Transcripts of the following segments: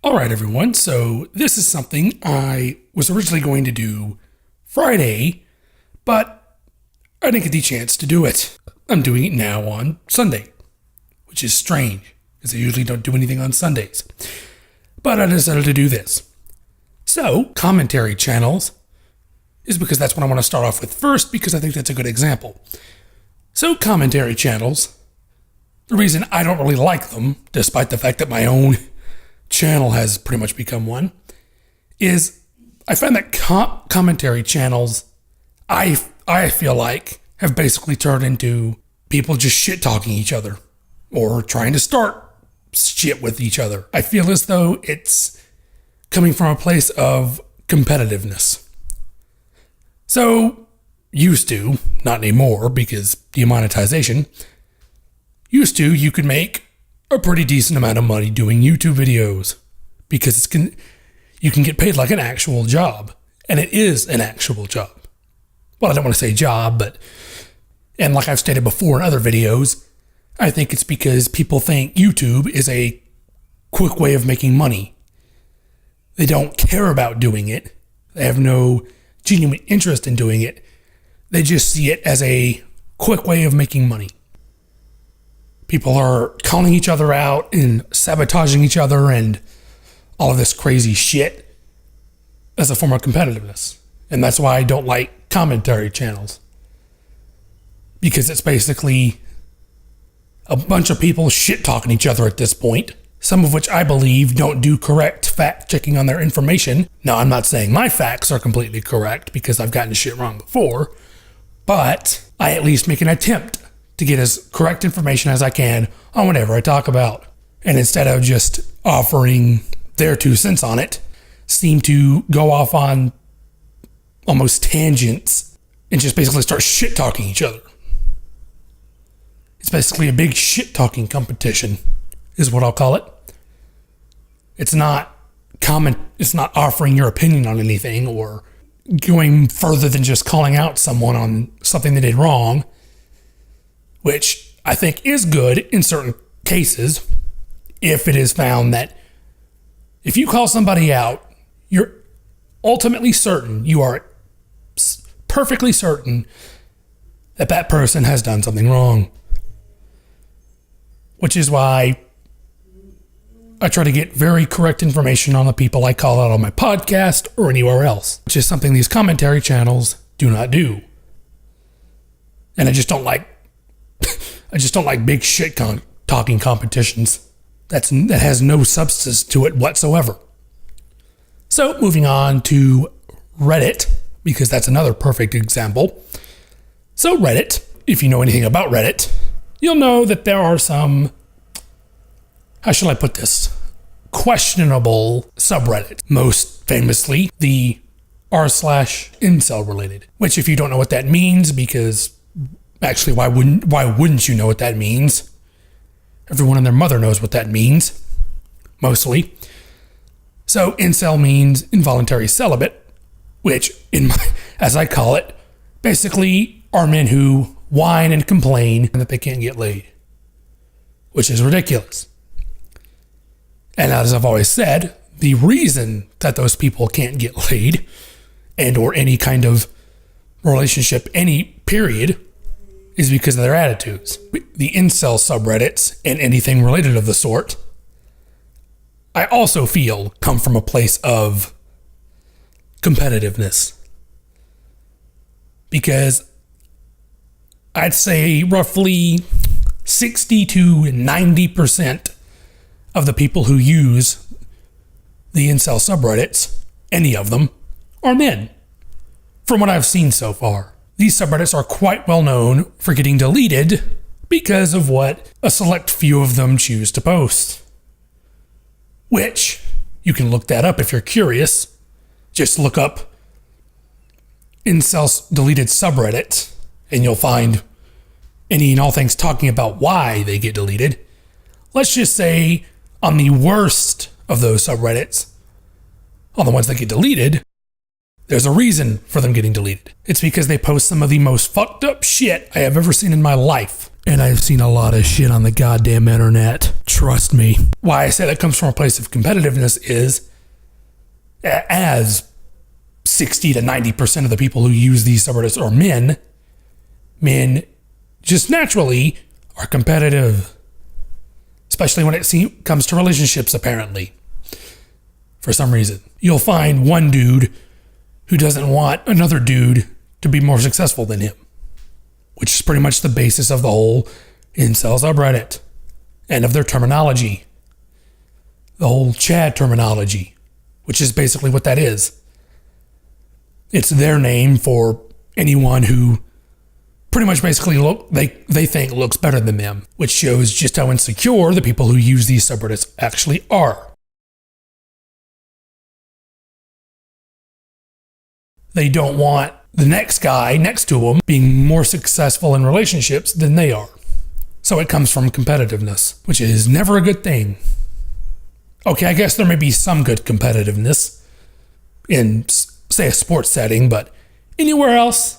All right, everyone. So this is something I was originally going to do Friday, but I didn't get the chance to do it. I'm doing it now on Sunday, which is strange because I usually don't do anything on Sundays. But I decided to do this. So commentary channels is because that's what I want to start off with first because I think that's a good example. So commentary channels, the reason I don't really like them, despite the fact that my own channel has pretty much become one, is I find that commentary channels, I feel like, have basically turned into people just shit-talking each other or trying to start shit with each other. I feel as though it's coming from a place of competitiveness. So, used to, not anymore because demonetization, used to, you could make a pretty decent amount of money doing YouTube videos because you can get paid like an actual job, and it is an actual job. Well, I don't want to say job, and like I've stated before in other videos, I think it's because people think YouTube is a quick way of making money. They don't care about doing it. They have no genuine interest in doing it. They just see it as a quick way of making money. People are calling each other out and sabotaging each other and all of this crazy shit as a form of competitiveness. And that's why I don't like commentary channels. Because it's basically a bunch of people shit-talking each other at this point, some of which I believe don't do correct fact-checking on their information. Now, I'm not saying my facts are completely correct because I've gotten shit wrong before, but I at least make an attempt to get as correct information as I can on whatever I talk about. And instead of just offering their 2 cents on it, seem to go off on almost tangents and just basically start shit-talking each other. It's basically a big shit-talking competition, is what I'll call it. It's not offering your opinion on anything or going further than just calling out someone on something they did wrong, which I think is good in certain cases if it is found that if you call somebody out, you're ultimately certain, you are perfectly certain that that person has done something wrong. Which is why I try to get very correct information on the people I call out on my podcast or anywhere else, which is something these commentary channels do not do. And I just don't like big shit talking competitions. That has no substance to it whatsoever. So moving on to Reddit, because that's another perfect example. So Reddit, if you know anything about Reddit, you'll know that there are some, how shall I put this, questionable subreddit. Most famously, the r/incel related, which if you don't know what that means, because actually, why wouldn't you know what that means? Everyone and their mother knows what that means, mostly. So incel means involuntary celibate, which, as I call it, basically are men who whine and complain that they can't get laid, which is ridiculous. And as I've always said, the reason that those people can't get laid and or any kind of relationship, any period, is because of their attitudes. The incel subreddits and anything related of the sort, I also feel come from a place of competitiveness. Because I'd say roughly 60 to 90% of the people who use the incel subreddits, any of them, are men. From what I've seen so far. These subreddits are quite well known for getting deleted because of what a select few of them choose to post. Which, you can look that up if you're curious. Just look up incel deleted subreddits and you'll find any and all things talking about why they get deleted. Let's just say on the worst of those subreddits, on the ones that get deleted, there's a reason for them getting deleted. It's because they post some of the most fucked up shit I have ever seen in my life. And I've seen a lot of shit on the goddamn internet. Trust me. Why I say that comes from a place of competitiveness is, as 60 to 90% of the people who use these subreddits are men, men just naturally are competitive. Especially when it comes to relationships, apparently. For some reason. You'll find one dude who doesn't want another dude to be more successful than him. Which is pretty much the basis of the whole incel subreddit. And of their terminology. The whole Chad terminology. Which is basically what that is. It's their name for anyone who pretty much basically they think looks better than them, which shows just how insecure the people who use these subreddits actually are. They don't want the next guy next to them being more successful in relationships than they are. So it comes from competitiveness, which is never a good thing. Okay, I guess there may be some good competitiveness in, say, a sports setting, but anywhere else,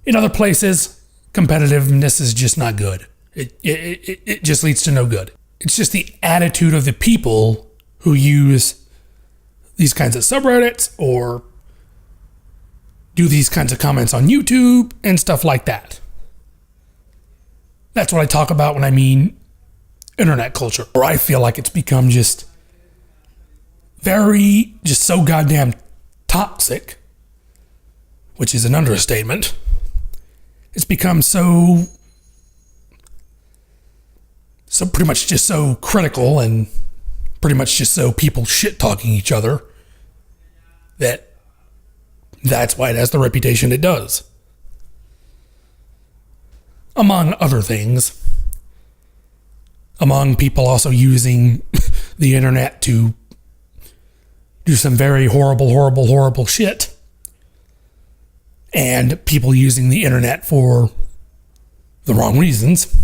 in other places, competitiveness is just not good. It just leads to no good. It's just the attitude of the people who use these kinds of subreddits or do these kinds of comments on YouTube and stuff like that. That's what I talk about when I mean internet culture, where I feel like it's become just so goddamn toxic, which is an understatement. It's become so pretty much just so critical and pretty much just so people shit-talking each other that's why it has the reputation it does. Among other things. Among people also using the internet to do some very horrible shit. And people using the internet for the wrong reasons.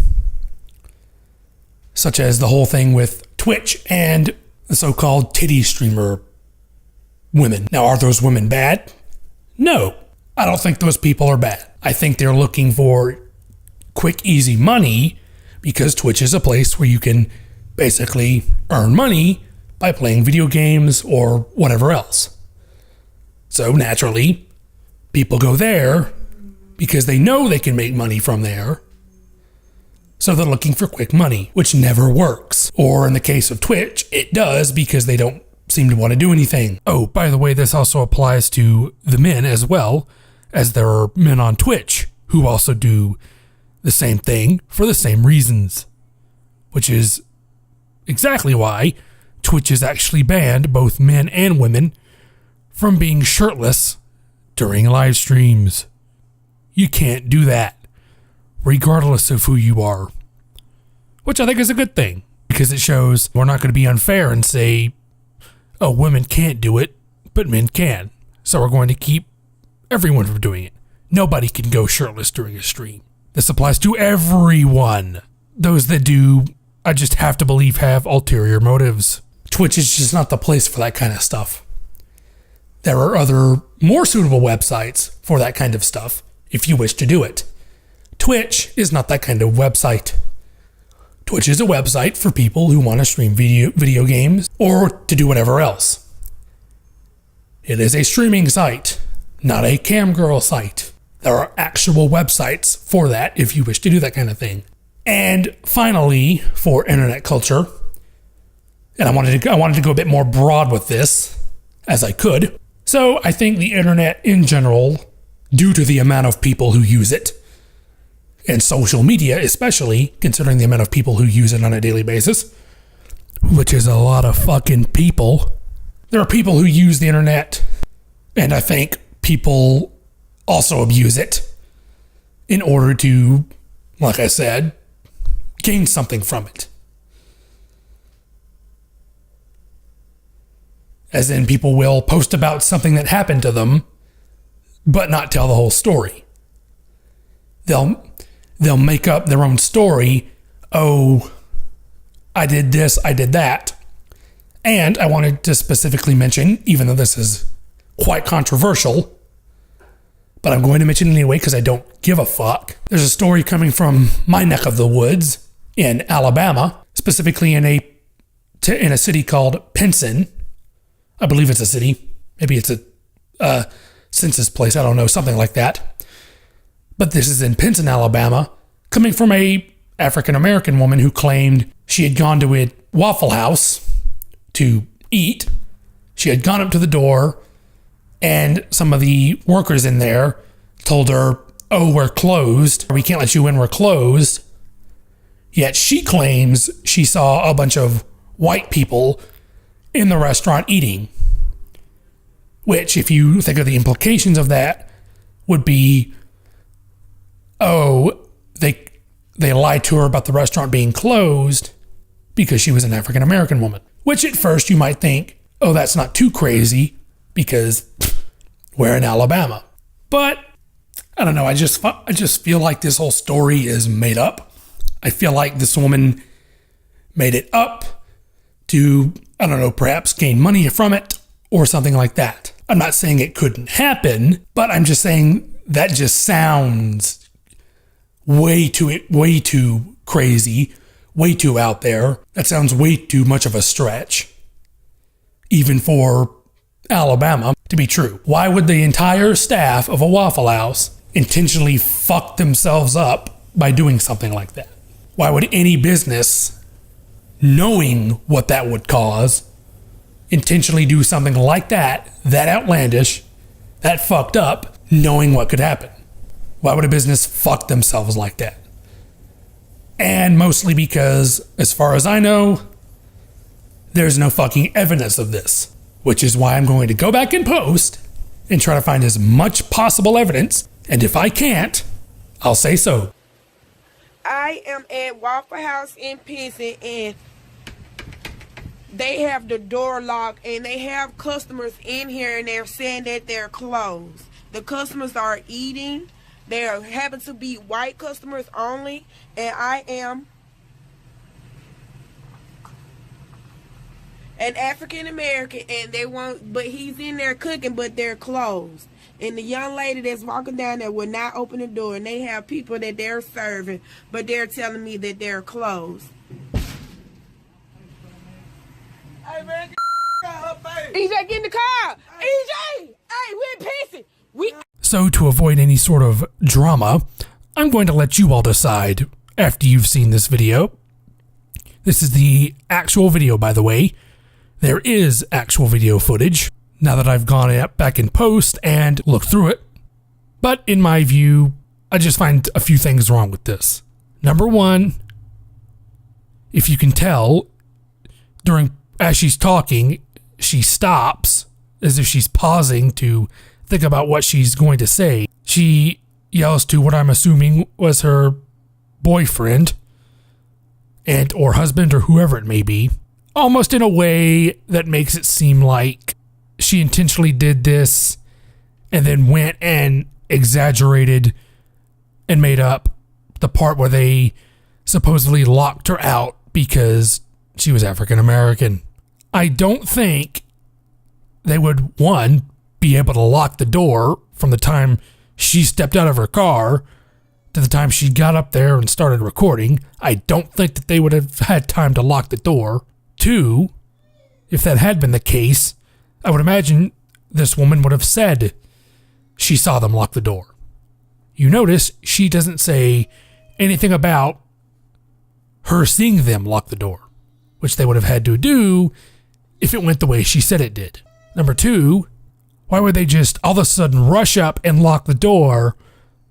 Such as the whole thing with Twitch and the so-called titty streamer women. Now, are those women bad? No, I don't think those people are bad. I think they're looking for quick, easy money because Twitch is a place where you can basically earn money by playing video games or whatever else. So naturally, people go there because they know they can make money from there. So they're looking for quick money, which never works. Or in the case of Twitch, it does because they don't seem to want to do anything. Oh, by the way, this also applies to the men as well, as there are men on Twitch who also do the same thing for the same reasons. Which is exactly why Twitch has actually banned both men and women from being shirtless during live streams. You can't do that, regardless of who you are. Which I think is a good thing, because it shows we're not going to be unfair and say, oh, women can't do it, but men can. So we're going to keep everyone from doing it. Nobody can go shirtless during a stream. This applies to everyone. Those that do, I just have to believe, have ulterior motives. Twitch is just not the place for that kind of stuff. There are other, more suitable websites for that kind of stuff, if you wish to do it. Twitch is not that kind of website. Twitch is a website for people who want to stream video games or to do whatever else. It is a streaming site, not a camgirl site. There are actual websites for that if you wish to do that kind of thing. And finally, for internet culture, and I wanted to go a bit more broad with this, as I could. So I think the internet in general, due to the amount of people who use it, and social media especially, considering the amount of people who use it on a daily basis, which is a lot of fucking people. There are people who use the internet, and I think people also abuse it in order to, like I said, gain something from it. As in, people will post about something that happened to them, but not tell the whole story. They'll make up their own story. Oh, I did this, I did that. And I wanted to specifically mention, even though this is quite controversial, but I'm going to mention it anyway because I don't give a fuck. There's a story coming from my neck of the woods in Alabama, specifically in a city called Pinson. I believe it's a city. Maybe it's a census place. I don't know, something like that. But this is in Pinson, Alabama, coming from a African-American woman who claimed she had gone to a Waffle House to eat. She had gone up to the door, and some of the workers in there told her, "Oh, we're closed. We can't let you in. We're closed." Yet she claims she saw a bunch of white people in the restaurant eating. Which, if you think of the implications of that, would be, oh, they lied to her about the restaurant being closed because she was an African-American woman. Which at first you might think, oh, that's not too crazy because we're in Alabama. But I don't know. I just feel like this whole story is made up. I feel like this woman made it up to, I don't know, perhaps gain money from it or something like that. I'm not saying it couldn't happen, but I'm just saying that just sounds way too crazy, way too out there. That sounds way too much of a stretch, even for Alabama to be true. Why would the entire staff of a Waffle House intentionally fuck themselves up by doing something like that? Why would any business, knowing what that would cause, intentionally do something like that outlandish, that fucked up, knowing what could happen? Why would a business fuck themselves like that? And mostly because, as far as I know, there's no fucking evidence of this, which is why I'm going to go back in post and try to find as much possible evidence, and if I can't, I'll say so. I am at Waffle House in Pinson, and they have the door locked, and they have customers in here, and they're saying that they're closed. The customers are eating. There happen to be white customers only, and I am an African American, and they want, but he's in there cooking, but they're closed. And the young lady that's walking down there will not open the door, and they have people that they're serving, but they're telling me that they're closed. Hey man, get her face. EJ, get in the car. EJ, hey, we're pissing. So to avoid any sort of drama, I'm going to let you all decide after you've seen this video. This is the actual video, by the way. There is actual video footage now that I've gone back in post and looked through it. But in my view, I just find a few things wrong with this. Number one, if you can tell, as she's talking, she stops as if she's pausing to think about what she's going to say. She yells to what I'm assuming was her boyfriend or husband or whoever it may be, almost in a way that makes it seem like she intentionally did this and then went and exaggerated and made up the part where they supposedly locked her out because she was African American. I don't think they would, one, be able to lock the door from the time she stepped out of her car to the time she got up there and started recording. I don't think that they would have had time to lock the door. Two, if that had been the case, I would imagine this woman would have said she saw them lock the door. You notice she doesn't say anything about her seeing them lock the door, which they would have had to do if it went the way she said it did. Number two, why would they just all of a sudden rush up and lock the door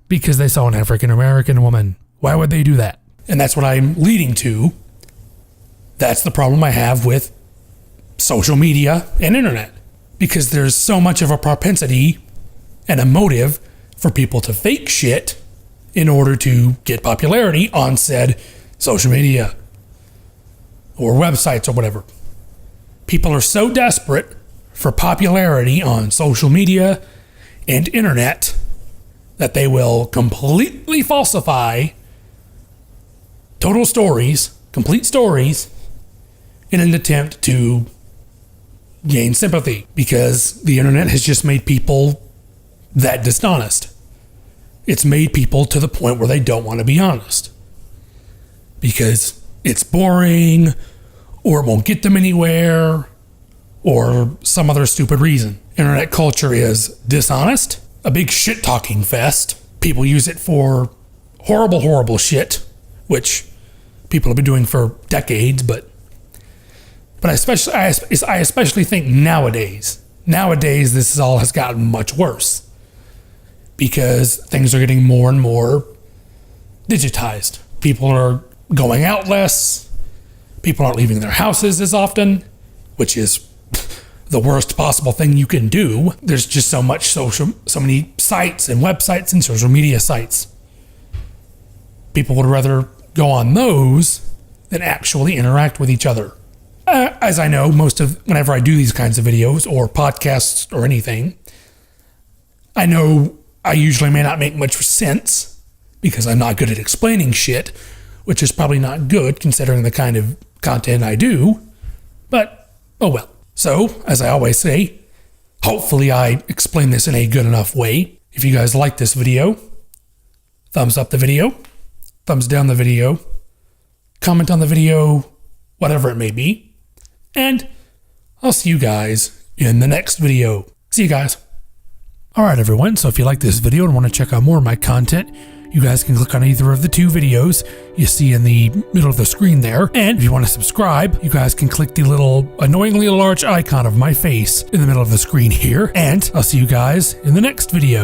because they saw an African American woman? Why would they do that? And that's what I'm leading to. That's the problem I have with social media and internet. Because there's so much of a propensity and a motive for people to fake shit in order to get popularity on said social media or websites or whatever. People are so desperate for popularity on social media and internet that they will completely falsify total stories, complete stories, in an attempt to gain sympathy, because the internet has just made people that dishonest. It's made people to the point where they don't want to be honest. Because it's boring, or it won't get them anywhere, or some other stupid reason. Internet culture is dishonest, a big shit-talking fest. People use it for horrible, horrible shit, which people have been doing for decades, but I especially think nowadays this all has gotten much worse because things are getting more and more digitized. People are going out less. People aren't leaving their houses as often, which is the worst possible thing you can do. There's just so many sites and websites and social media sites. People would rather go on those than actually interact with each other. As I know, whenever I do these kinds of videos or podcasts or anything, I know I usually may not make much sense because I'm not good at explaining shit, which is probably not good considering the kind of content I do, but oh well. So, as I always say, hopefully I explain this in a good enough way. If you guys like this video, thumbs up the video, thumbs down the video, comment on the video, whatever it may be, and I'll see you guys in the next video. See you guys. Alright everyone, so if you like this video and want to check out more of my content, you guys can click on either of the two videos you see in the middle of the screen there. And if you want to subscribe, you guys can click the little annoyingly large icon of my face in the middle of the screen here. And I'll see you guys in the next video.